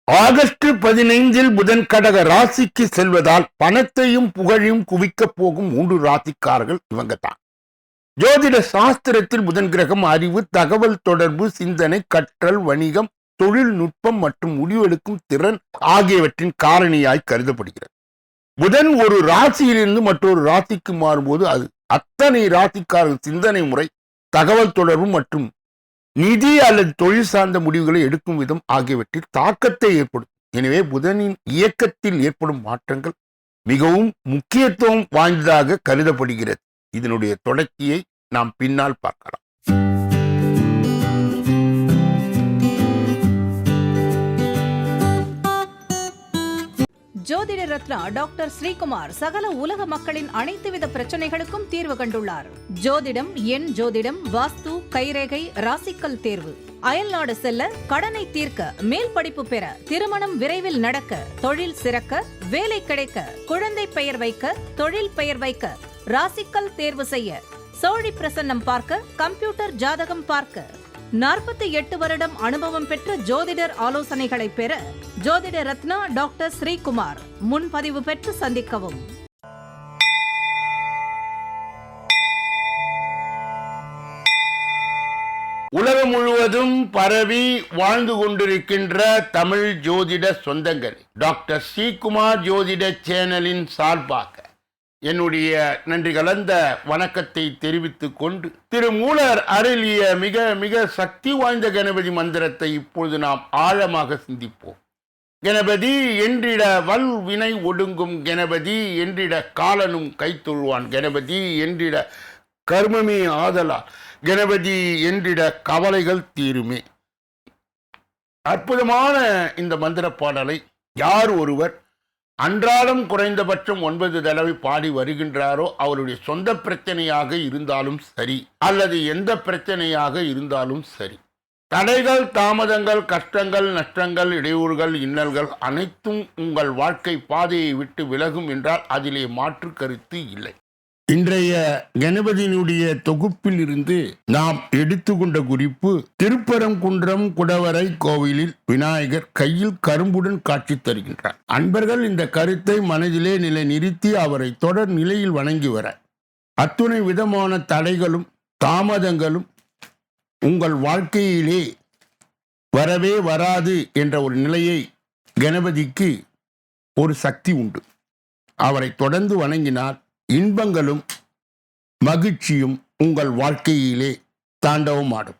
August 15 புதன் கடக ராசிக்கு செல்வதால் பணத்தையும் புகழையும் குவிக்கப் போகும் 3 ராசிக்காரர்கள் இவங்க தான். ஜோதிட சாஸ்திரத்தில் புதன் கிரகம் அறிவு, தகவல் தொடர்பு, சிந்தனை, கற்றல், வணிகம், தொழில்நுட்பம் மற்றும் முடிவெடுக்கும் திறன் ஆகியவற்றின் காரணியாய் கருதப்படுகிறது. புதன் ஒரு ராசியிலிருந்து மற்றொரு ராசிக்கு மாறும்போது அது அத்தனை ராசிக்காரர்கள் சிந்தனை முறை, தகவல் தொடர்பு மற்றும் நிதி அல்லது தொழில் சார்ந்த முடிவுகளை எடுக்கும் விதம் ஆகியவற்றில் தாக்கத்தை ஏற்படுத்தும். எனவே புதனின் இயக்கத்தில் ஏற்படும் மாற்றங்கள் மிகவும் முக்கியத்துவம் வாய்ந்ததாக கருதப்படுகிறது. இதனுடைய தொடர்ச்சியை நாம் பின்னால் பார்க்கலாம். ஜோதிட ரத்னா டாக்டர் ஸ்ரீகுமார் சகல உலக மக்களின் அனைத்து வித பிரச்சனைகளுக்கும் தீர்வு கண்டுள்ளார். ஜோதிடம், எண் ஜோதிடம், வாஸ்து, கைரேகை, ராசிக்கல் தேர்வு, அயல்நாடு செல்ல, கடனை தீர்க்க, மேல் படிப்பு பெற, திருமணம் விரைவில் நடக்க, தொழில் சிறக்க, வேலை கிடைக்க, குழந்தை பெயர் வைக்க, தொழில் பெயர் வைக்க, ராசிக்கல் தேர்வு செய்ய, சோழி பிரசன்னம் பார்க்க, கம்ப்யூட்டர் ஜாதகம் பார்க்க, 48 வருடம் அனுபவம் பெற்ற ஜோதிடர் ஆலோசனைகளை பெற ஜோதிட ரத்னா டாக்டர் ஸ்ரீகுமார் முன்பதிவு பெற்று சந்திக்கவும். உலகம் முழுவதும் பரவி வாழ்ந்து கொண்டிருக்கின்ற தமிழ் ஜோதிட சொந்தங்கள், டாக்டர் ஸ்ரீகுமார் ஜோதிட சேனலின் சார்பாக என்னுடைய நன்றி கலந்த வணக்கத்தை தெரிவித்துக் கொண்டு திருமூலர் அருளிய மிக மிக சக்தி வாய்ந்த கணபதி மந்திரத்தை இப்பொழுது நாம் ஆழமாக சிந்திப்போம். கணபதி என்றிட வல் வினை ஒடுங்கும், கணபதி என்றிட காலனும் கைத்தொழுவான், கணபதி என்றிட கர்மமே ஆதலால், கணபதி என்றிட கவலைகள் தீருமே. அற்புதமான இந்த மந்திர பாடலை யார் ஒருவர் அன்றாடம் குறைந்தபட்சம் 9 தடவை பாடி வருகின்றாரோ அவருடைய சொந்த பிரச்சனையாக இருந்தாலும் சரி அல்லது எந்த பிரச்சனையாக இருந்தாலும் சரி, தடைகள், தாமதங்கள், கஷ்டங்கள், நஷ்டங்கள், இடையூறுகள், இன்னல்கள் அனைத்தும் உங்கள் வாழ்க்கை பாதையை விட்டு விலகும் என்றால் அதிலே மாற்று கருத்து இல்லை. இன்றைய கணபதியினுடைய தொகுப்பில் இருந்து நாம் எடுத்துக்கொண்ட குறிப்பு, திருப்பரங்குன்றம் குடவரை கோவிலில் விநாயகர் கையில் கரும்புடன் காட்சி தருகின்றார். அன்பர்கள் இந்த கருத்தை மனதிலே நிலை நிறுத்தி அவரை தொடர் நிலையில் வணங்கி வர அத்துணை விதமான தடைகளும் தாமதங்களும் உங்கள் வாழ்க்கையிலே வரவே வராது என்ற ஒரு நிலையை கணபதிக்கு ஒரு சக்தி உண்டு. அவரை தொடர்ந்து வணங்கினால் இன்பங்களும் மகிழ்ச்சியும் உங்கள் வாழ்க்கையிலே தாண்டவமாடும்.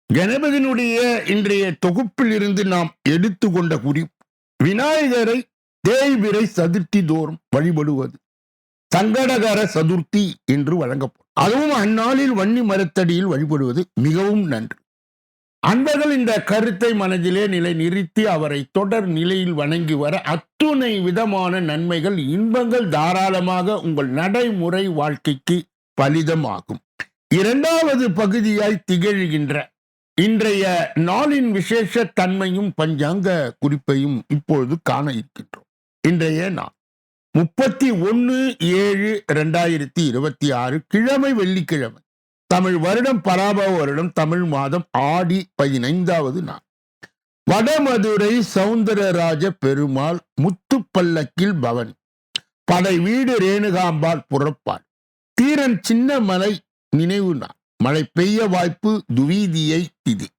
கணபதியினுடைய இன்றைய தொகுப்பில் இருந்து நாம் எடுத்துக்கொண்ட குறிப்பு, விநாயகரை தேய்பிறை சதுர்த்தி தோறும் வழிபடுவது சங்கடகர சதுர்த்தி என்று வழங்கப்படும். அதுவும் அந்நாளில் வன்னி மரத்தடியில் வழிபடுவது மிகவும் நன்று. அன்பர்கள் இந்த கருத்தை மனதிலே நிலை நிறுத்தி அவரை தொடர் நிலையில் வணங்கி வர அத்துணை விதமான நன்மைகள், இன்பங்கள் தாராளமாக உங்கள் நடைமுறை வாழ்க்கைக்கு பலிதமாகும். இரண்டாவது பகுதியாய் திகழ்கின்ற இன்றைய நாளின் விசேஷ தன்மையும் பஞ்சாங்க குறிப்பையும் இப்பொழுது காண இருக்கின்றோம். இன்றைய நாள் 31/7/2026 கிழமை, வெள்ளிக்கிழமை, தமிழ் வருடம் பராபவ வருடம், தமிழ் மாதம் ஆடி 15வது நாள். வடமதுரை சௌந்தரராஜ பெருமாள் முத்துப்பல்லக்கில் பவனி, படை வீடு ரேணுகாம்பாள் புறப்பாடு, தீரன் சின்ன மலை நினைவு நாள், மழை பெய்ய வாய்ப்பு, துவீதியை திதி.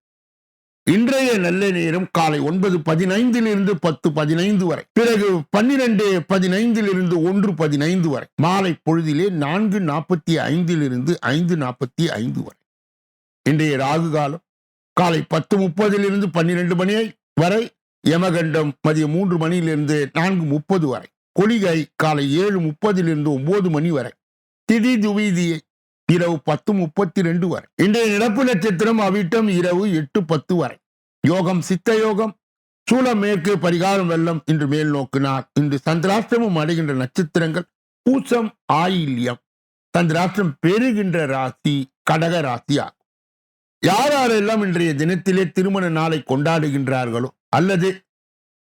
இன்றைய நல்ல நேரம் காலை 9:15 10:15 வரை, பிறகு 12:15 1:15 வரை, மாலை பொழுதிலே 4:45 5:45 வரை. இன்றைய ராகு காலம் காலை 10:30 12 மணி வரை, யமகண்டம் மதியம் 3 மணியிலிருந்து 4:30 வரை, கொளிகை காலை 7:30 9 மணி வரை, திதி துவீதியை இரவு 10:32 வரை. இன்றைய நடப்பு நட்சத்திரம் அவிட்டம் இரவு 8:10 வரை. யோகம் சித்த யோகம், சூலம் மேற்கு, பரிகாரம் வெள்ளம். இன்று மேல் நோக்கினார். இன்று சந்திராஷ்டிரமும் அடைகின்ற நட்சத்திரங்கள் பூசம், ஆயில்யம். சந்திராஷ்டிரம் பெறுகின்ற ராசி கடக ராசி ஆகும். யாரெல்லாம் இன்றைய தினத்திலே திருமண நாளை கொண்டாடுகின்றார்களோ அல்லது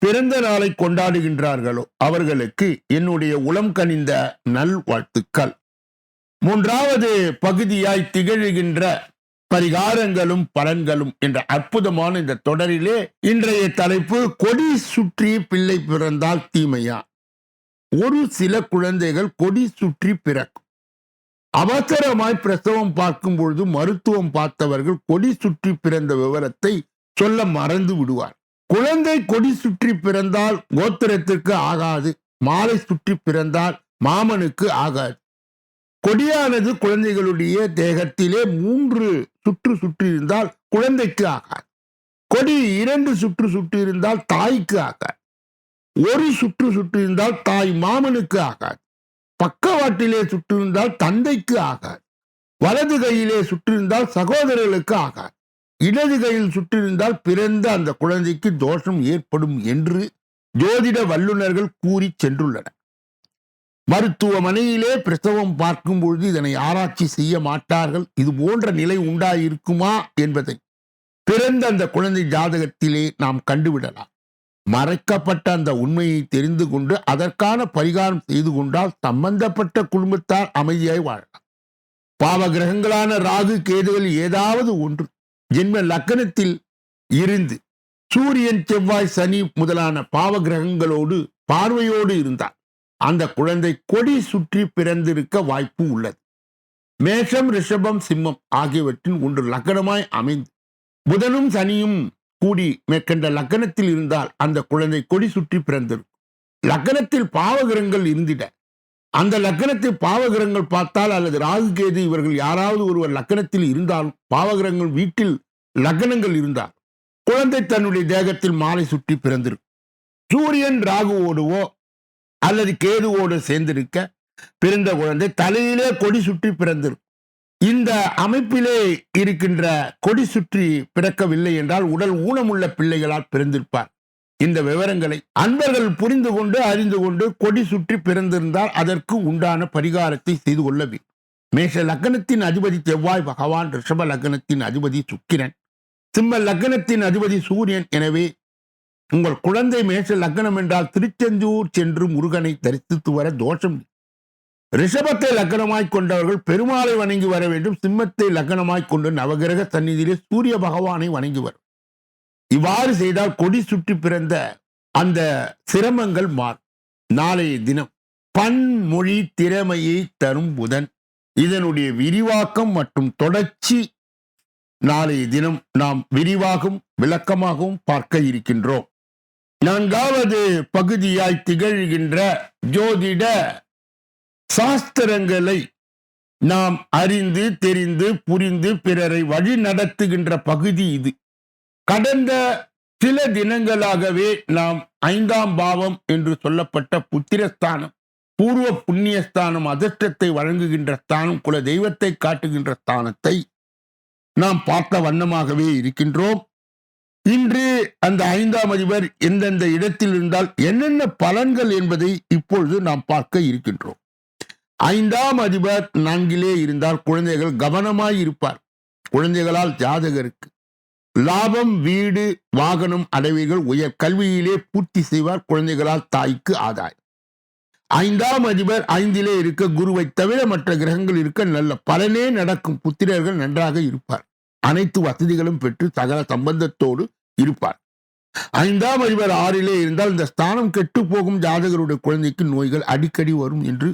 பிறந்த நாளை கொண்டாடுகின்றார்களோ அவர்களுக்கு என்னுடைய உளம் கனிந்த நல் வாழ்த்துக்கள். மூன்றாவது பகுதியாய் திகழ்கின்ற பரிகாரங்களும் பலன்களும் என்ற அற்புதமான இந்த தொடரிலே இன்றைய தலைப்பு கொடி சுற்றி பிள்ளை பிறந்தால் தீமையா. ஒரு சில குழந்தைகள் கொடி சுற்றி பிறக்கும். அவசரமாய் பிரசவம் பார்க்கும் பொழுது மருத்துவம் பார்த்தவர்கள் கொடி சுற்றி பிறந்த விவரத்தை சொல்ல மறந்து விடுவார். குழந்தை கொடி சுற்றி பிறந்தால் கோத்திரத்திற்கு ஆகாது, மாலை சுற்றி பிறந்தால் மாமனுக்கு ஆகாது. கொடியானது குழந்தைகளுடைய தேகத்திலே 3 சுற்று சுற்றி இருந்தால் குழந்தைக்கு ஆகாது. கொடி 2 சுற்று சுற்றி இருந்தால் தாய்க்கு ஆகாது. 1 சுற்று சுற்றி இருந்தால் தாய் மாமனுக்கு ஆகாது. பக்கவாட்டிலே சுற்றிருந்தால் தந்தைக்கு ஆகாது. வலது கையிலே சுற்றிருந்தால் சகோதரர்களுக்கு ஆகாது. இடது கையில் சுற்றிருந்தால் பிறந்த அந்த குழந்தைக்கு தோஷம் ஏற்படும் என்று ஜோதிட வல்லுநர்கள் கூறி சென்றுள்ளனர். மருத்துவமனையிலே பிரசவம் பார்க்கும் பொழுது இதனை ஆராய்ச்சி செய்ய மாட்டார்கள். இது போன்ற நிலை உண்டாயிருக்குமா என்பதை பிறந்த அந்த குழந்தை ஜாதகத்திலே நாம் கண்டுவிடலாம். மறைக்கப்பட்ட அந்த உண்மையை தெரிந்து கொண்டு அதற்கான பரிகாரம் செய்து கொண்டால் சம்பந்தப்பட்ட குடும்பத்தார் அமைதியாய் வாழலாம். பாவ கிரகங்களான ராகு கேதுகள் ஏதாவது ஒன்று ஜென்ம லக்னத்தில் இருந்து சூரியன் செவ்வாய் சனி முதலான பாவ கிரகங்களோடு பார்வையோடு இருந்தார் அந்த குழந்தை கொடி சுற்றி பிறந்திருக்க வாய்ப்பு உள்ளது. மேஷம், ரிஷபம், சிம்மம் ஆகியவற்றின் ஒன்று லக்னமாய் அமைந்து புதனும் சனியும் கூடி மேற்கண்ட லக்னத்தில் இருந்தால் அந்த குழந்தை கொடி சுற்றி பிறந்திருக்கும். லக்னத்தில் பாவகிரகங்கள் இருந்திட அந்த லக்னத்தில் பாவகிரகங்கள் பார்த்தால் அல்லது ராகு கேது இவர்கள் யாராவது ஒருவர் லக்னத்தில் இருந்தாலும் பாவகிரகங்கள் வீட்டில் லக்னங்கள் இருந்தால் குழந்தை தன்னுடைய தேகத்தில் மாலை சுற்றி பிறந்திருக்கும். சூரியன் ராகுவோடுவோ அல்லது கேதுவோடு சேர்ந்திருக்க பிறந்த குழந்தை தலையிலே கொடி சுற்றி பிறந்திருக்கும். இந்த அமைப்பிலே இருக்கின்ற கொடி சுற்றி பிறக்கவில்லை என்றால் உடல் ஊனமுள்ள பிள்ளைகளால் பிறந்திருப்பார். இந்த விவரங்களை அன்பர்கள் புரிந்து கொண்டு அறிந்து கொண்டு கொடி சுற்றி பிறந்திருந்தால் அதற்கு உண்டான பரிகாரத்தை செய்து கொள்ள வேண்டும். மேஷ லக்னத்தின் அதிபதி செவ்வாய் பகவான், ரிஷப லக்னத்தின் அதிபதி சுக்கிரன், சிம்ம லக்னத்தின் அதிபதி சூரியன். எனவே உங்கள் குழந்தை மேஷ லக்னம் என்றால் திருச்செந்தூர் சென்று முருகனை தரிசித்து வர தோஷம். ரிஷபத்தை லக்னமாய் கொண்டவர்கள் பெருமாளை வணங்கி வர வேண்டும். சிம்மத்தை லக்னமாய் கொண்டு நவகிரக சந்நிதியிலே சூரிய பகவானை வணங்கி வரும். இவ்வாறு செய்தால் கொடி சுற்றி பிறந்த அந்த சிரமங்கள் மாறும். நாளைய தினம் பன்மொழி திறமையை தரும் புதன், இதனுடைய விரிவாக்கம் மற்றும் தொடர்ச்சி நாளைய தினம் நாம் விரிவாகவும் விளக்கமாகவும் பார்க்க இருக்கின்றோம். 4வது பகுதியாய் திகழ்கின்ற ஜோதிட சாஸ்திரங்களை நாம் அறிந்து தெரிந்து புரிந்து பிறரை வழி நடத்துகின்ற பகுதி இது. கடந்த சில தினங்களாகவே நாம் 5ஆம் பாவம் என்று சொல்லப்பட்ட புத்திரஸ்தானம், பூர்வ புண்ணியஸ்தானம், அதிர்ஷ்டத்தை வழங்குகின்ற ஸ்தானம், குல தெய்வத்தை காட்டுகின்ற ஸ்தானத்தை நாம் பார்த்த வண்ணமாகவே இருக்கின்றோம். இன்று அந்த 5ஆம் அதிபர் எந்தெந்த இடத்தில் இருந்தால் என்னென்ன பலன்கள் என்பதை இப்பொழுது நாம் பார்க்க இருக்கின்றோம். 5ஆம் அதிபர் 4 இருந்தால் குழந்தைகள் கவனமாய் இருப்பார். குழந்தைகளால் ஜாதகருக்கு லாபம், வீடு, வாகனம், அடைவைகள், உயர் கல்வியிலே பூர்த்தி செய்வார். குழந்தைகளால் தாய்க்கு ஆதாயம். 5ஆம் அதிபர் 5 இருக்க குருவை தவிர மற்ற கிரகங்கள் இருக்க நல்ல பலனே நடக்கும். புத்திரர்கள் நன்றாக இருப்பார். அனைத்து வசதிகளும் பெற்று சகல சம்பந்தத்தோடு இருப்பார். 5ஆம் அதிபர் 6 இருந்தால் இந்த ஸ்தானம் கெட்டு போகும். ஜாதகருடைய குழந்தைக்கு நோய்கள் அடிக்கடி வரும் என்று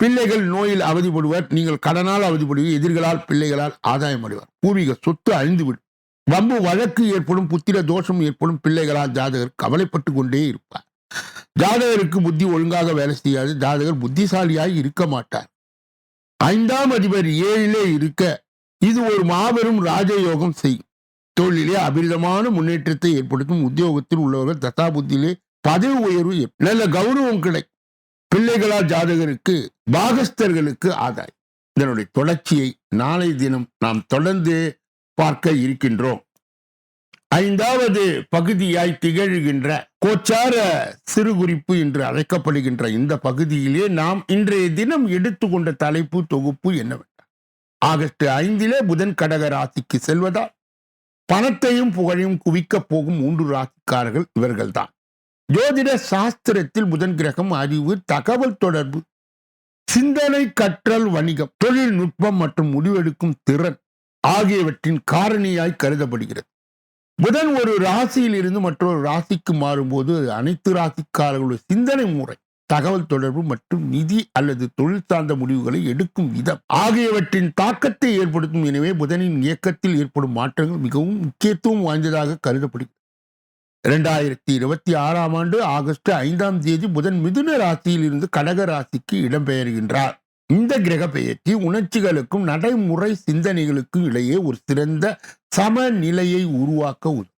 பிள்ளைகள் நோயில் அவதிப்படுவர். நீங்கள் கடனால் அவதிப்படுவீர்கள். எதிர்களால் பிள்ளைகளால் ஆதாயம் அடைவார். பூர்வீக சொத்து அழிந்துவிடும். வம்பு வழக்கு ஏற்படும். புத்திர தோஷம் ஏற்படும். பிள்ளைகளால் ஜாதகர் கவலைப்பட்டு கொண்டே இருப்பார். ஜாதகருக்கு புத்தி ஒழுங்காக வேலை செய்யாது. ஜாதகர் புத்திசாலியாய் இருக்க மாட்டார். 5ஆம் அதிபர் 7 இருக்க இது ஒரு மாபெரும் ராஜயோகம் செய்யும். தொழிலே அபிரிதமான முன்னேற்றத்தை ஏற்படுத்தும். உத்தியோகத்தில் உள்ளவர்கள் தசாபுத்தியிலே பதவி உயர்வு, நல்ல கௌரவம் கிடைக்கும். பிள்ளைகளால் ஜாதகருக்கு பாகஸ்தர்களுக்கு ஆதாயம். இதனுடைய தொடர்ச்சியை நாளை தினம் நாம் தொடர்ந்து பார்க்க இருக்கின்றோம். 5வது பகுதியாய் திகழ்கின்ற கோச்சார சிறுகுறிப்பு என்று அழைக்கப்படுகின்ற இந்த பகுதியிலே நாம் இன்றைய தினம் எடுத்துக்கொண்ட தலைப்பு தொகுப்பு என்னவென்றால், ஆகஸ்ட் 5 புதன் கடக ராசிக்கு செல்வதால் பணத்தையும் புகழையும் குவிக்கப் போகும் 3 ராசிக்காரர்கள் இவர்கள்தான். ஜோதிட சாஸ்திரத்தில் புதன் கிரகம் அறிவு, தகவல் தொடர்பு, சிந்தனை, கற்றல், வணிகம், தொழில்நுட்பம் மற்றும் முடிவெடுக்கும் திறன் ஆகியவற்றின் காரணியாய் கருதப்படுகிறது. புதன் ஒரு ராசியில் இருந்து மற்றொரு ராசிக்கு மாறும்போது அனைத்து ராசிக்காரர்களுடைய சிந்தனை முறை, தகவல் தொடர்பு மற்றும் நிதி அல்லது தொழில் சார்ந்த முடிவுகளை எடுக்கும் விதம் ஆகியவற்றின் தாக்கத்தை ஏற்படுத்தும். எனவே புதனின் இயக்கத்தில் ஏற்படும் மாற்றங்கள் மிகவும் முக்கியத்துவம் வாய்ந்ததாக கருதப்படுகிறது. 2026 ஆண்டு ஆகஸ்ட் 5 புதன் மிதுன ராசியில் இருந்து கடக ராசிக்கு இடம்பெயர்கின்றார். இந்த கிரக பெயர்ச்சி உணர்ச்சிகளுக்கும் நடைமுறை சிந்தனைகளுக்கும் இடையே ஒரு சிறந்த சமநிலையை உருவாக்க உதவும்.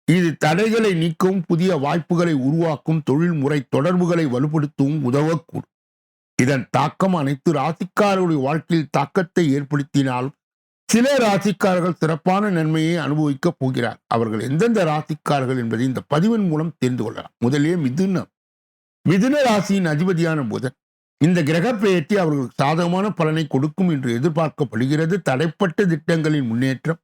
இது தடைகளை நீக்கவும் புதிய வாய்ப்புகளை உருவாக்கும் தொழில்முறை தொடர்புகளை வலுப்படுத்தவும் உதவக்கூடும். இதன் தாக்கம் அனைத்து ராசிக்காரர்களுடைய வாழ்க்கையில் தாக்கத்தை ஏற்படுத்தினாலும் சில ராசிக்காரர்கள் சிறப்பான நன்மையை அனுபவிக்கப் போகிறார். அவர்கள் எந்தெந்த ராசிக்காரர்கள் என்பதை இந்த பதிவின் மூலம் தெரிந்து கொள்ளலாம். முதலே மிதுன ராசியின் அதிபதியான புதன். இந்த கிரக பெயர்ச்சி அவர்களுக்கு சாதகமான பலனை கொடுக்கும் என்று எதிர்பார்க்கப்படுகிறது. தடைப்பட்ட திட்டங்களின் முன்னேற்றம்,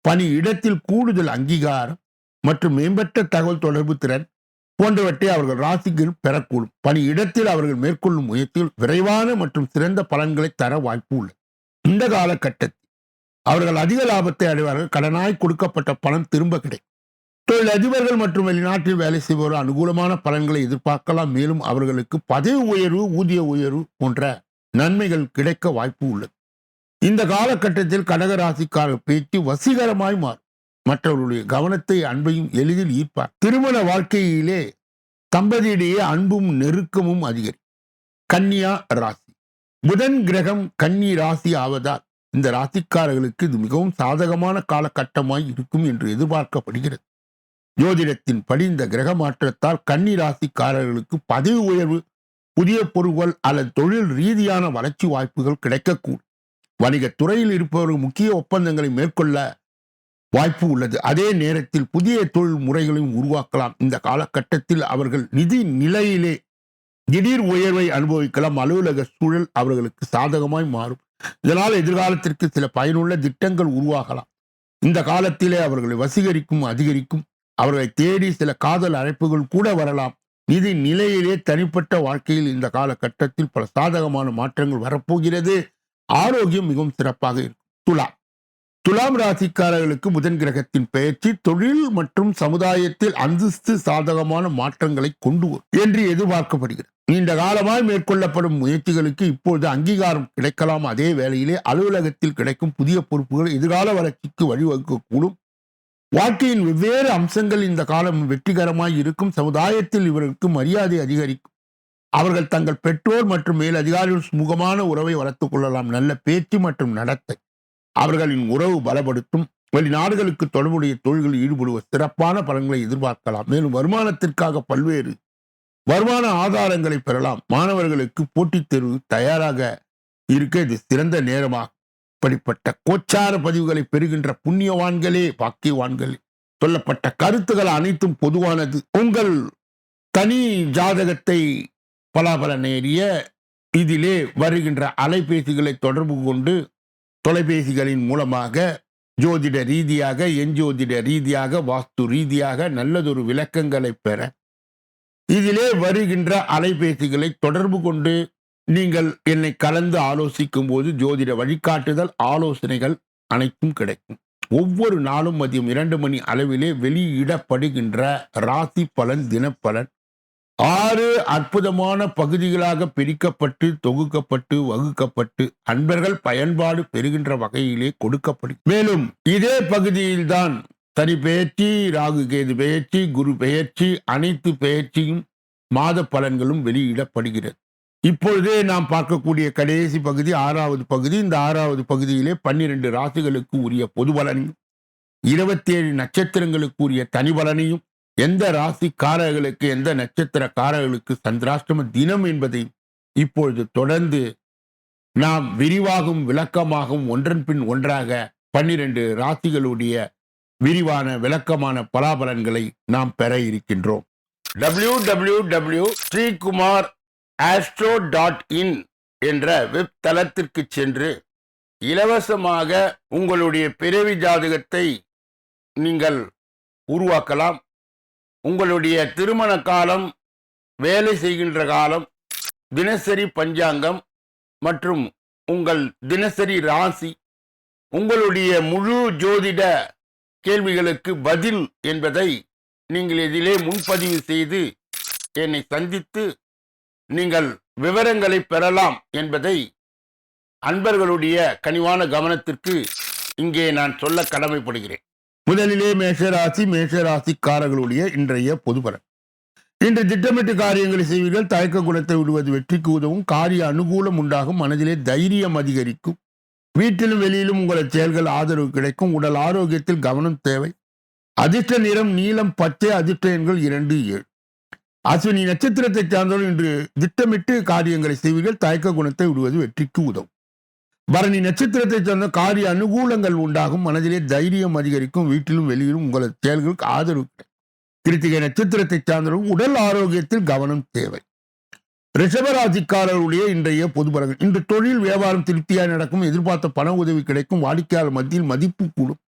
பணி இடத்தில் கூடுதல் அங்கீகாரம் மற்றும் மேம்பட்ட தகவல் தொடர்பு திறன் போன்றவற்றை அவர்கள் ராசிகள் பெறக்கூடும். பணி இடத்தில் அவர்கள் மேற்கொள்ளும் முயற்சியில் விரைவான மற்றும் சிறந்த பலன்களை தர வாய்ப்பு உள்ளது. இந்த காலகட்டத்தில் அவர்கள் அதிக லாபத்தை அடைவார்கள். கடனாய் கொடுக்கப்பட்ட பணம் திரும்ப கிடைக்கும். தொழில் அதிபர்கள் மற்றும் வெளிநாட்டில் வேலை செய்பவர்கள் அனுகூலமான பலன்களை எதிர்பார்க்கலாம். மேலும் அவர்களுக்கு பதவி உயர்வு, ஊதிய உயர்வு போன்ற நன்மைகள் கிடைக்க வாய்ப்பு உள்ளது. இந்த காலகட்டத்தில் கடக ராசிக்காரர் பேச்சு வசீகரமாய் மாறும். மற்றவர்களுடைய கவனத்தை, அன்பையும் எளிதில் ஈர்ப்பார். திருமண வாழ்க்கையிலே தம்பதியிடையே அன்பும் நெருக்கமும் அதிகரிக்கும். கன்னியா ராசி. புதன் கிரகம் கன்னி ராசி ஆவதால் இந்த ராசிக்காரர்களுக்கு இது மிகவும் சாதகமான காலகட்டமாய் இருக்கும் என்று எதிர்பார்க்கப்படுகிறது. ஜோதிடத்தின் படி இந்த கிரக மாற்றத்தால் கன்னி ராசிக்காரர்களுக்கு பதவி உயர்வு, புதிய பொருட்கள் அல்லது தொழில் ரீதியான வளர்ச்சி வாய்ப்புகள் கிடைக்கக்கூடும். வணிகத் துறையில் இருப்பவர்கள் முக்கிய ஒப்பந்தங்களை மேற்கொள்ள வாய்ப்பு உள்ளது. அதே நேரத்தில் புதிய தொழில் முறைகளையும் உருவாக்கலாம். இந்த காலகட்டத்தில் அவர்கள் நிதி நிலையிலே திடீர் உயர்வை அனுபவிக்கலாம். அலுவலக சூழல் அவர்களுக்கு சாதகமாய் மாறும். இதனால் எதிர்காலத்திற்கு சில பயனுள்ள திட்டங்கள் உருவாகலாம். இந்த காலத்திலே அவர்களை வசீகரிக்கும் அதிகரிக்கும். அவர்களை தேடி சில காதல் அழைப்புகள் கூட வரலாம். நிதி நிலையிலே தனிப்பட்ட வாழ்க்கையில் இந்த காலகட்டத்தில் பல சாதகமான மாற்றங்கள் வரப்போகிறது. ஆரோக்கியம் மிகவும் சிறப்பாக இருக்கும். துலாம் ராசிக்காரர்களுக்கு புதன் கிரகத்தின் பெயர்ச்சி தொழில் மற்றும் சமுதாயத்தில் அந்தஸ்து சாதகமான மாற்றங்களை கொண்டு வரும் என்று எதிர்பார்க்கப்படுகிறது. நீண்ட காலமாய் மேற்கொள்ளப்படும் முயற்சிகளுக்கு இப்பொழுது அங்கீகாரம் கிடைக்கலாம். அதே வேளையிலே அலுவலகத்தில் கிடைக்கும் புதிய பொறுப்புகள் எதிர்கால வளர்ச்சிக்கு வழிவகுக்கக்கூடும். வாழ்க்கையின் வெவ்வேறு அம்சங்கள் இந்த காலம் வெற்றிகரமாய் இருக்கும். சமுதாயத்தில் இவர்களுக்கு மரியாதை அதிகரிக்கும். அவர்கள் தங்கள் பெற்றோர் மற்றும் மேல் அதிகாரிகள் சுமூகமான உறவை வளர்த்துக் கொள்ளலாம். நல்ல பேச்சு மற்றும் நடத்தை அவர்களின் உறவு பலப்படுத்தும். வெளிநாடுகளுக்கு தொடர்புடைய தொழில்களில் ஈடுபடுவர் சிறப்பான பலன்களை எதிர்பார்க்கலாம். மேலும் வருமானத்திற்காக பல்வேறு வருமான ஆதாரங்களை பெறலாம். மாணவர்களுக்கு போட்டித் தேர்வு தயாராக இருக்க இது சிறந்த நேரமாகும். இப்படிப்பட்ட கோச்சார பதிவுகளை பெறுகின்ற புண்ணியவான்களே, பாக்கியவான்களே, சொல்லப்பட்ட கருத்துக்கள் அனைத்தும் பொதுவானது. உங்கள் தனி ஜாதகத்தை பலாபலனேறிய இதிலே வருகின்ற அலைபேசிகளை தொடர்பு கொண்டு தொலைபேசிகளின் மூலமாக ஜோதிட ரீதியாக, எஞ்சோதிட ரீதியாக, வாஸ்து ரீதியாக நல்லதொரு விளக்கங்களை பெற இதிலே வருகின்ற அலைபேசிகளை தொடர்பு கொண்டு நீங்கள் என்னை கலந்து ஆலோசிக்கும் போது ஜோதிட வழிகாட்டுதல், ஆலோசனைகள் அனைத்தும் கிடைக்கும். ஒவ்வொரு நாளும் மதியம் 2 மணி அளவிலே வெளியிடப்படுகின்ற ராசி பலன், தினப்பலன் 6 அற்புதமான பகுதிகளாக பிரிக்கப்பட்டு, தொகுக்கப்பட்டு, வகுக்கப்பட்டு அன்பர்கள் பயன்பாடு பெறுகின்ற வகையிலே கொடுக்கப்படும். மேலும் இதே பகுதியில்தான் சனி பெயர்ச்சி, ராகு கேது பெயர்ச்சி, குரு பெயர்ச்சி, அனைத்து பெயர்ச்சியும் மாத பலன்களும் வெளியிடப்படுகிறது. இப்பொழுதே நாம் பார்க்கக்கூடிய கடைசி பகுதி 6வது பகுதி. இந்த 6வது பகுதியிலே 12 ராசிகளுக்கு உரிய பொது பலனையும் 27 நட்சத்திரங்களுக்கு உரிய தனி பலனையும், எந்த ராசிக்காரர்களுக்கு எந்த நட்சத்திரக்காரர்களுக்கு சந்திராஷ்டம தினம் என்பதை இப்பொழுது தொடர்ந்து நாம் விரிவாகவும் விளக்கமாகவும் ஒன்றன் பின் ஒன்றாக 12 ராசிகளுடைய விரிவான விளக்கமான பலாபலன்களை நாம் பெற இருக்கின்றோம். www.sreekumar.astro.in என்ற வெப் தளத்திற்கு சென்று இலவசமாக உங்களுடைய பிறவி ஜாதகத்தை நீங்கள் உருவாக்கலாம். உங்களுடைய திருமண காலம், வேலை செய்கின்ற காலம், தினசரி பஞ்சாங்கம் மற்றும் உங்கள் தினசரி ராசி உங்களுடைய முழு ஜோதிட கேள்விகளுக்கு பதில் என்பதை நீங்கள் இதிலே முன்பதிவு செய்து என்னை சந்தித்து நீங்கள் விவரங்களை பெறலாம் என்பதை அன்பர்களுடைய கனிவான கவனத்திற்கு இங்கே நான் சொல்ல கடமைப்படுகிறேன். முதலிலே மேஷராசிக்காரர்களுடைய இன்றைய பொதுபலன். இன்று திட்டமிட்டு காரியங்களை செய்வீர்கள். தயக்க குணத்தை விடுவது வெற்றிக்கு உதவும். காரிய அனுகூலம் உண்டாகும். மனதிலே தைரியம் அதிகரிக்கும். வீட்டிலும் வெளியிலும் உங்களது செயல்கள் ஆதரவு கிடைக்கும். உடல் ஆரோக்கியத்தில் கவனம் தேவை. அதிர்ஷ்ட நிறம் நீலம், பச்சை. அதிர்ஷ்ட எண்கள் 2, 7. அஸ்வினி நட்சத்திரத்தை சார்ந்தவர்கள் இன்று திட்டமிட்டு காரியங்களை செய்வீர்கள். தயக்க குணத்தை விடுவது வெற்றிக்கு உதவும். பரணி நட்சத்திரத்தை சார்ந்த காரிய அனுகூலங்கள் உண்டாகும். மனதிலே தைரியம் அதிகரிக்கும். வீட்டிலும் வெளியிலும் உங்களது செயல்களுக்கு ஆதரவு கிடைக்கும். கிருத்திகை நட்சத்திரத்தை சார்ந்தவர்கள் உடல் ஆரோக்கியத்தில் கவனம் தேவை. ரிஷபராசிக்காரர்களுடைய இன்றைய பொதுபலன்கள். இன்று தொழில் வியாபாரம் திருப்தியாக நடக்கும். எதிர்பார்த்த பண உதவி கிடைக்கும். வாடிக்கையாளர் மத்தியில் மதிப்பு கூடும்.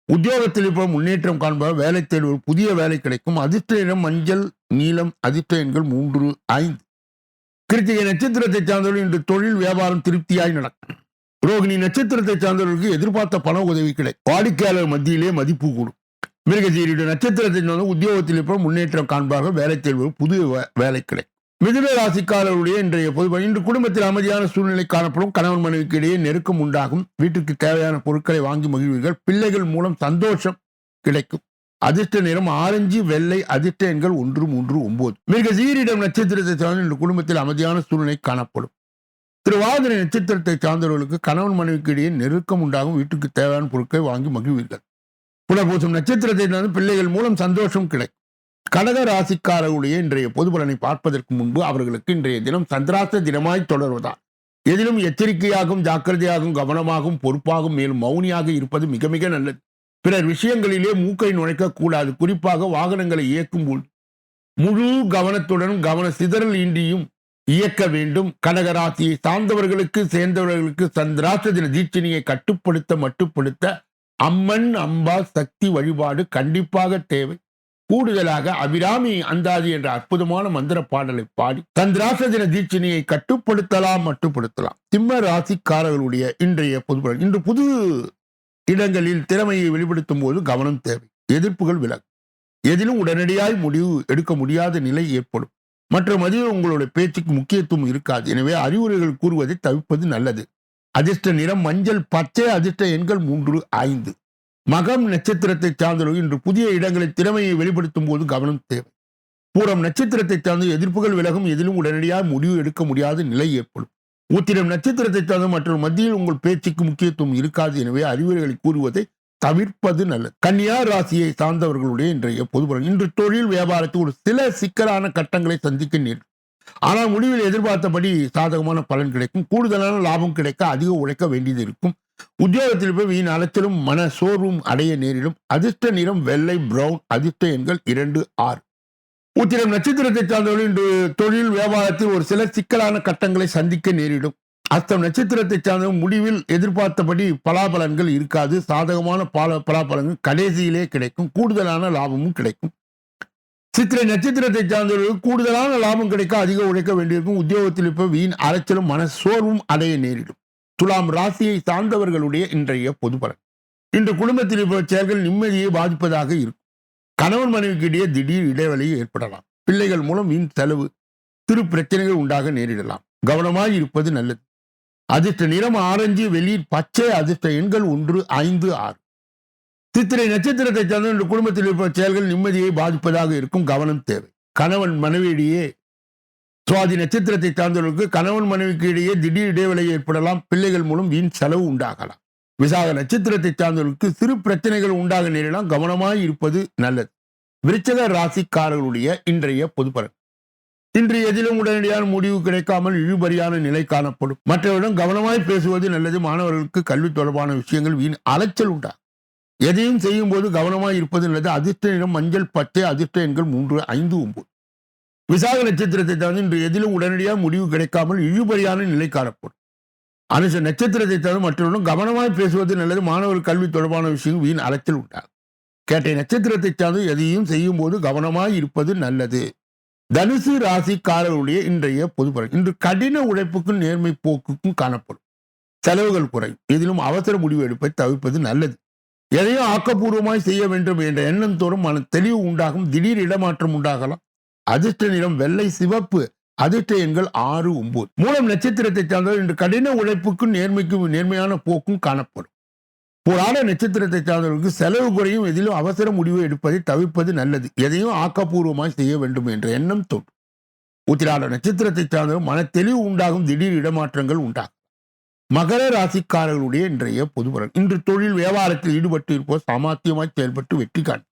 உத்தியோகத்தில் இப்போ முன்னேற்றம் காண்பவர். வேலை தேடுவோர் புதிய வேலை கிடைக்கும். அதிர்ஷ்ட நிறம் மஞ்சள், நீலம். அதிர்ஷ்ட எண்கள் 3, 5. கிருத்திகை நட்சத்திரத்தை சார்ந்தவர்கள் இன்று தொழில் வியாபாரம் திருப்தியாய் நடக்கும். ரோகிணி நட்சத்திரத்தை சார்ந்தவர்களுக்கு எதிர்பார்த்த பண உதவி கிடைக்கும். வாடிக்கையாளர் மத்தியிலே மதிப்பு கூடும். மிருகசீரிட நட்சத்திரத்தை சார்ந்த உத்தியோகத்தில் இப்போ முன்னேற்றம் காண்பார்கள். வேலை தேடுவோர் புதிய வேலை கிடைக்கும். மிதுன ராசிக்காரர்களுடைய இன்றைய பொதுவாக இன்று குடும்பத்தில் அமைதியான சூழ்நிலை காணப்படும். கணவன் மனைவிக்கு இடையே நெருக்கம் உண்டாகும். வீட்டுக்கு தேவையான பொருட்களை வாங்கி மகிழ்வீர்கள். பிள்ளைகள் மூலம் சந்தோஷம் கிடைக்கும். அதிர்ஷ்ட நிறம் ஆரஞ்சு, வெள்ளை. அதிர்ஷ்ட எண்கள் 1, 3, 9. மிருகசீரிடம் நட்சத்திரத்தை சார்ந்த இன்று குடும்பத்தில் அமைதியான சூழ்நிலை காணப்படும். திருவாதிரை நட்சத்திரத்தை சார்ந்தவர்களுக்கு கணவன் மனைவிக்கு இடையே நெருக்கம் உண்டாகும். வீட்டுக்கு தேவையான பொருட்களை வாங்கி மகிழ்வீர்கள். புனர்பூசம் நட்சத்திரத்தை சார்ந்த பிள்ளைகள் மூலம் சந்தோஷம் கிடைக்கும். கடக ராசிக்காரர்களுடைய இன்றைய பொதுபலனை பார்ப்பதற்கு முன்பு அவர்களுக்கு இன்றைய தினம் சந்திராஷ்ட தினமாய் தொடர்வதால் எதிலும் எச்சரிக்கையாகவும் ஜாக்கிரதையாகவும் கவனமாகவும் பொறுப்பாகவும் மேலும் மௌனியாக இருப்பது மிக மிக நல்லது. பிறர் விஷயங்களிலே மூக்கை நுழைக்க கூடாது. குறிப்பாக வாகனங்களை இயக்கும் போது முழு கவனத்துடன் கவன சிதறல் இன்றியும் இயக்க வேண்டும். கடகராசியை சார்ந்தவர்களுக்கு சேர்ந்தவர்களுக்கு சந்திராஷ்ட தின தீட்சணியை மட்டுப்படுத்த அம்மன் அம்பா சக்தி வழிபாடு கண்டிப்பாக தேவை. கூடுதலாக அபிராமி அந்தாதி என்ற அற்புதமான மந்திர பாடலை பாடி சந்திராஷ்ட தின தீட்சணியை மட்டுப்படுத்தலாம். சிம்ம ராசிக்காரர்களுடைய இன்றைய பொதுபலன். இன்று புது இடங்களில் திறமையை வெளிப்படுத்தும் போது கவனம் தேவை. எதிர்ப்புகள் விலகும். எதிலும் உடனடியாய் முடிவு எடுக்க முடியாத நிலை ஏற்படும். மற்ற மதியம் உங்களுடைய பேச்சுக்கு முக்கியத்துவம் இருக்காது. எனவே அறிவுரைகள் கூறுவதை தவிர்ப்பது நல்லது. அதிர்ஷ்ட நிறம் மஞ்சள், பச்சை. அதிர்ஷ்ட எண்கள் 3, 5. மகம் நட்சத்திரத்தை சார்ந்தவர்கள் இன்று புதிய இடங்களில் திறமையை வெளிப்படுத்தும் போது கவனம் தேவை. பூரம் நட்சத்திரத்தை சார்ந்த எதிர்ப்புகள் விலகும். எதிலும் உடனடியாக முடிவு எடுக்க முடியாத நிலை ஏற்படும். உத்திரம் நட்சத்திரத்தை சார்ந்த மற்றும் மத்தியில் உங்கள் பேச்சுக்கு முக்கியத்துவம் இருக்காது. எனவே அறிவுரைகளை கூறுவதை தவிர்ப்பது நல்லது. கன்னியா ராசியை சார்ந்தவர்களுடைய இன்றைய பொதுபலன். இன்று தொழில் வியாபாரத்தில் ஒரு சில சிக்கலான கட்டங்களை சந்திக்க நேரிடும். ஆனால் முடிவில் எதிர்பார்த்தபடி சாதகமான பலன் கிடைக்கும். கூடுதலான லாபம் கிடைக்க அதிக உழைக்க வேண்டியது இருக்கும். உத்தியோகத்தில் போய் வீண் அலைச்சலும் மன சோர்வும் அடைய நேரிடும். அதிர்ஷ்ட நிறம் வெள்ளை, பிரவுன். அதிர்ஷ்ட எண்கள் 2, 6. உத்திரம் நட்சத்திரத்தை சார்ந்தவர்கள் இன்று தொழில் வியாபாரத்தில் ஒரு சில சிக்கலான கட்டங்களை சந்திக்க நேரிடும். அஸ்தம் நட்சத்திரத்தை சார்ந்த முடிவில் எதிர்பார்த்தபடி பலாபலன்கள் இருக்காது. சாதகமான பலாபலன்கள் கடைசியிலே கிடைக்கும். கூடுதலான லாபமும் கிடைக்கும். சித்திரை நட்சத்திரத்தை சார்ந்தவர்களுக்கு கூடுதலான லாபம் கிடைக்க அதிக உழைக்க வேண்டியிருக்கும். உத்தியோகத்தில் இப்போ வீண் அலைச்சலும் மன சோர்வும் அடைய நேரிடும். துலாம் ராசியை சார்ந்தவர்களுடைய இன்றைய பொதுபலன். இன்று குடும்பத்தில் இப்போ செயல்கள் நிம்மதியை பாதிப்பதாக இருக்கும். கணவன் மனைவிக்கு இடையே திடீர் இடைவெளி ஏற்படலாம். பிள்ளைகள் மூலம் வீண் செலவு, சிறு பிரச்சனைகள் உண்டாக நேரிடலாம். கவனமாய் இருப்பது நல்லது. அதிர்ஷ்ட நிறம் ஆரஞ்சு, வெளிர், பச்சை. அதிர்ஷ்ட எண்கள் 1, 5, 6. சித்திரை நட்சத்திரத்தை சார்ந்த இன்று குடும்பத்தில் இருப்ப செயல்கள் நிம்மதியை பாதிப்பதாக இருக்கும். கவனம் தேவை. கணவன் மனைவியிடையே சுவாதி நட்சத்திரத்தை சார்ந்தவர்களுக்கு கணவன் மனைவிக்கு இடையே திடீர் இடைவெளி ஏற்படலாம். பிள்ளைகள் மூலம் வீண் செலவு உண்டாகலாம். விசாக நட்சத்திரத்தை சார்ந்தவர்களுக்கு சிறு பிரச்சனைகள் உண்டாக நேரிடலாம். கவனமாய் இருப்பது நல்லது. விருச்சிக ராசிக்காரர்களுடைய இன்றைய பொதுபலன். இன்று எதிலும் உடனடியான முடிவு கிடைக்காமல் இழுபறியான நிலை காணப்படும். மற்றவரிடம் கவனமாய் பேசுவது நல்லது. மாணவர்களுக்கு கல்வி தொடர்பான விஷயங்கள் வீண் அலைச்சல் உண்டாகும். எதையும் செய்யும் போது கவனமாய் இருப்பது நல்லது. அதிர்ஷ்ட நிறம் மஞ்சள், பச்சை. அதிர்ஷ்ட எண்கள் 3, 5, 9. விசாக நட்சத்திரத்தை சார்ந்து இன்று எதிலும் உடனடியாக முடிவு கிடைக்காமல் இழுபறியான நிலை காணப்படும். அனுச நட்சத்திரத்தை சார்ந்து மற்றவர்களும் கவனமாய் பேசுவது நல்லது. மாணவர் கல்வி தொடர்பான விஷயங்கள் வீண் அலைச்சல் உண்டாகும். கேட்டை நட்சத்திரத்தை சார்ந்து எதையும் செய்யும் போது கவனமாய் இருப்பது நல்லது. தனுசு ராசிக்காரர்களுடைய இன்றைய பொதுபலன். இன்று கடின உழைப்புக்கும் நேர்மை போக்குக்கும் காணப்படும். செலவுகள் குறையும். இதிலும் அவசர முடிவு எடுப்பதை தவிர்ப்பது நல்லது. எதையும் ஆக்கப்பூர்வமாய் செய்ய வேண்டும் என்ற எண்ணம் தோறும் மன தெளிவு உண்டாகும். திடீர் இடமாற்றம் உண்டாகலாம். அதிர்ஷ்ட நிறம் வெள்ளை, சிவப்பு. அதிர்ஷ்ட எண்கள் 6, 9. மூலம் நட்சத்திரத்தை சார்ந்தவர் இன்று கடின உழைப்புக்கும் நேர்மையான போக்கும் காணப்படும். போராட நட்சத்திரத்தை சார்ந்தவர்களுக்கு செலவு குறையும். எதிலும் அவசர முடிவு எடுப்பதை தவிர்ப்பது நல்லது. எதையும் ஆக்கப்பூர்வமாய் செய்ய வேண்டும் என்ற எண்ணம் தோன்றும். உத்திராட நட்சத்திரத்தை சார்ந்தவர் மன தெளிவு உண்டாகும். திடீர் இடமாற்றங்கள் உண்டாகும். மகர ராசிக்காரர்களுடைய இன்றைய பொது பலன். இன்று தொழில் வியாபாரத்தில் ஈடுபட்டு இருப்போர் சாமர்த்தியமாய் செயல்பட்டு வெற்றி காணும்.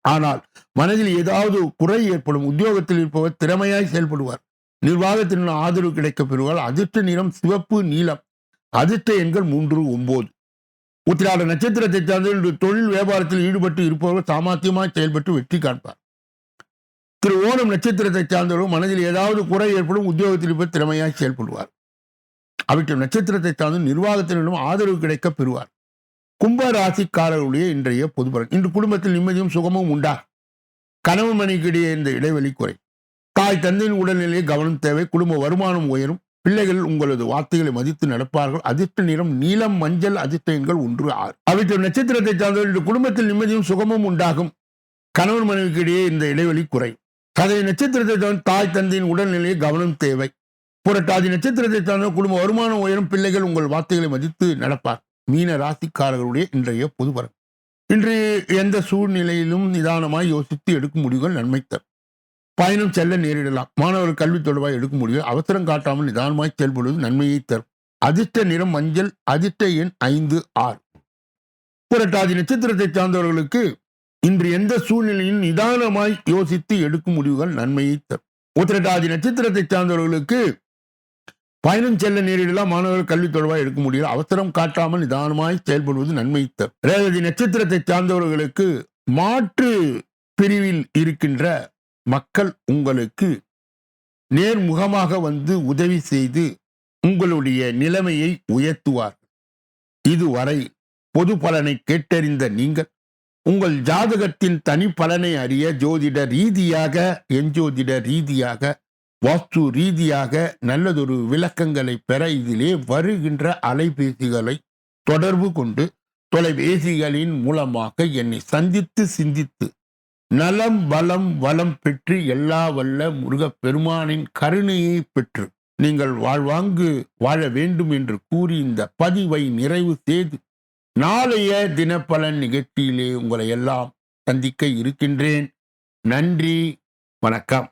ஆனால் மனதில் ஏதாவது குறை ஏற்படும். உத்தியோகத்தில் இருப்பவர் திறமையாய் செயல்படுவார். நிர்வாகத்தின் ஆதரவு கிடைக்கப் பெறுவார். அதிர்ஷ்ட நிறம் சிவப்பு, நீலம். அதிர்ஷ்ட எண்கள் 3, 9. உத்திராட நட்சத்திரத்தை சார்ந்த இன்று தொழில் வியாபாரத்தில் ஈடுபட்டு இருப்பவர்கள் சாமர்த்தியமாய் செயல்பட்டு வெற்றி காண்பார். திரு ஓணம் நட்சத்திரத்தை சார்ந்தவர்கள் மனதில் ஏதாவது குறை ஏற்படும். உத்தியோகத்தில் இருப்பவர் திறமையாய் செயல்படுவார். அவற்றை நட்சத்திரத்தை சார்ந்து நிர்வாகத்தினரிடம் ஆதரவு கிடைக்க பெறுவார். கும்ப ராசிக்காரர்களுடைய இன்றைய பொது பலன். இன்று குடும்பத்தில் நிம்மதியும் சுகமும் உண்டாகும். கணவன் மனைவிக்கிடையே இந்த இடைவெளி குறை. தாய் தந்தையின் உடல்நிலையை கவனம் தேவை. குடும்ப வருமானம் உயரும். பிள்ளைகள் உங்களது வார்த்தைகளை மதித்து நடப்பார்கள். அதிர்ஷ்ட நிறம் நீலம், மஞ்சள். அதிர்ஷ்ட எண்கள் 1, 6. அவற்றை நட்சத்திரத்தை சார்ந்த இன்று குடும்பத்தில் நிம்மதியும் சுகமும் உண்டாகும். கணவன் மனைவிக்கிடையே இந்த இடைவெளி குறை. அதை நட்சத்திரத்தை சார்ந்த தாய் தந்தையின் உடல்நிலையை கவனம் தேவை. புரட்டாதி நட்சத்திரத்தை சார்ந்த குடும்ப வருமானம் உயரும். பிள்ளைகள் உங்கள் வார்த்தைகளை மதித்து நடப்பார். மீன ராசிக்காரர்களுடைய இன்றைய பொது பலன். இன்று எந்த சூழ்நிலையிலும் நிதானமாய் யோசித்து எடுக்கும் முடிவுகள் நன்மை தரும். பயணம் செல்ல நேரிடலாம். மாணவர்கள் கல்வி தொடர்பாக எடுக்கும் முடிவுகள் அவசரம் காட்டாமல் நிதானமாய் செயல்படுவது நன்மையை தரும். அதிர்ஷ்ட நிறம் மஞ்சள். அதிர்ஷ்ட எண் 5, 6. புரட்டாதி நட்சத்திரத்தை சார்ந்தவர்களுக்கு இன்று எந்த சூழ்நிலையும் நிதானமாய் யோசித்து எடுக்கும் முடிவுகள் நன்மையை தரும். உத்திரட்டாதி நட்சத்திரத்தை சார்ந்தவர்களுக்கு பயணம் செல்ல நேரிடலாம். மாணவர்கள் கல்வி தொடர்பாக எடுக்க முடியும். அவசரம் காட்டாமல் நிதானமாய் செயல்படுவது நன்மை தரும். ரேவதி நட்சத்திரத்தை சார்ந்தவர்களுக்கு மாற்று பிரிவில் இருக்கின்ற மக்கள் உங்களுக்கு நேர்முகமாக வந்து உதவி செய்து உங்களுடைய நிலைமையை உயர்த்துவார்கள். இதுவரை பொது பலனை கேட்டறிந்த நீங்கள் உங்கள் ஜாதகத்தின் தனி பலனை அறிய ஜோதிட ரீதியாக, எஞ்சோதிட ரீதியாக, வாஸ்து ரீதியாக நல்லதொரு விளக்கங்களை பெற இதிலே வருகின்ற அலைபேசிகளை தொடர்பு கொண்டு தொலைபேசிகளின் மூலமாக என்னை சந்தித்து சிந்தித்து நலம் பலம் வளம் பெற்று எல்லா வல்ல முருகப் பெருமானின் கருணையை பெற்று நீங்கள் வாழ்வாங்கு வாழ வேண்டும் என்று கூறி இந்த பதிவை நிறைவு செய்து நாளைய தினப்பலன் நிகழ்ச்சியிலே உங்களை எல்லாம் சந்திக்க இருக்கின்றேன். நன்றி, வணக்கம்.